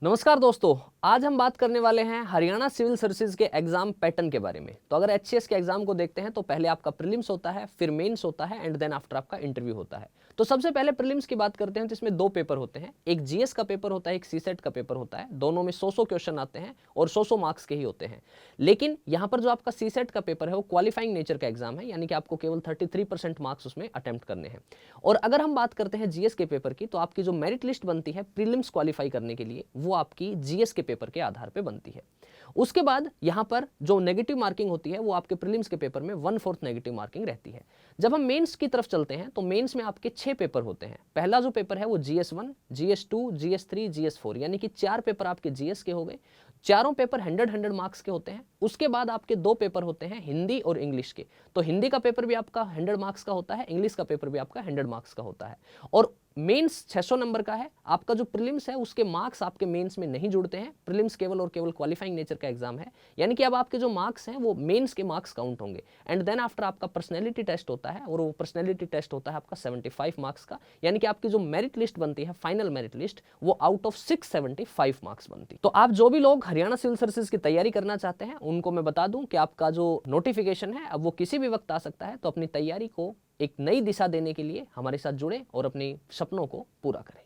नमस्कार दोस्तों, आज हम बात करने वाले हैं हरियाणा सिविल सर्विसेज के एग्जाम पैटर्न के बारे में। तो अगर एचसीएस के एग्जाम को देखते हैं तो पहले आपका प्रीलिम्स होता है, फिर मेंस होता है एंड देन आफ्टर आपका इंटरव्यू होता है। तो सबसे पहले प्रीलिम्स की बात करते हैं तो इसमें दो पेपर होते हैं, एक जीएस का पेपर होता है, एक सीसेट का पेपर होता है। दोनों में 100 क्वेश्चन आते हैं और 100 मार्क्स के ही होते हैं। लेकिन यहाँ पर जो आपका सीसेट का पेपर है वो क्वालिफाइंग नेचर का एग्जाम है, यानी कि आपको केवल 33% मार्क्स उसमें अटेम्प्ट करने हैं। और अगर हम बात करते हैं जीएस के पेपर की, तो आपकी जो मेरिट लिस्ट बनती है प्रीलिम्स क्वालिफाई करने के लिए, वो आपकी जीएस के पेपर के आधार पे बनती है। उसके बाद यहां पर जो नेगेटिव मार्किंग होती है वो आपके प्रीलिम्स के पेपर में 1/4 नेगेटिव मार्किंग रहती है। जब हम मेंस की तरफ चलते हैं तो मेंस में आपके 6 पेपर होते हैं। पहला जो पेपर है वो जीएस 1, जीएस 2, जीएस 3, जीएस 4, यानी कि 4 पेपर आपके जीएस के हो गए। चारों पेपर 100 मार्क्स के होते हैं। उसके बाद आपके 2 पेपर होते हैं हिंदी और इंग्लिश के। तो हिंदी का पेपर भी आपका 100 मार्क्स का होता है, इंग्लिश का पेपर भी आपका 100 मार्क्स का होता है। और मेंस 600 नंबर का है। आपका जो प्रीलिम्स है उसके मार्क्स आपके मेंस में नहीं जुड़ते हैं। प्रीलिम्स केवल और केवल क्वालिफाइंग नेचर का एग्जाम है, यानी कि अब आपके जो मार्क्स हैं वो मेंस के मार्क्स काउंट होंगे। एंड देन आफ्टर आपका पर्सनैलिटी टेस्ट होता है, और वो पर्सनैलिटी टेस्ट होता है आपका 75 मार्क्स का, यानी कि आपकी जो मेरिट लिस्ट बनती है, फाइनल मेरिट लिस्ट, वो आउट ऑफ 675 मार्क्स बनती। तो आप जो भी लोग हरियाणा सिविल सर्विसेज की तैयारी करना चाहते हैं उनको मैं बता दूं कि आपका जो नोटिफिकेशन है अब वो किसी भी वक्त आ सकता है। तो अपनी तैयारी को एक नई दिशा देने के लिए हमारे साथ जुड़े और अपने सपनों को पूरा करें।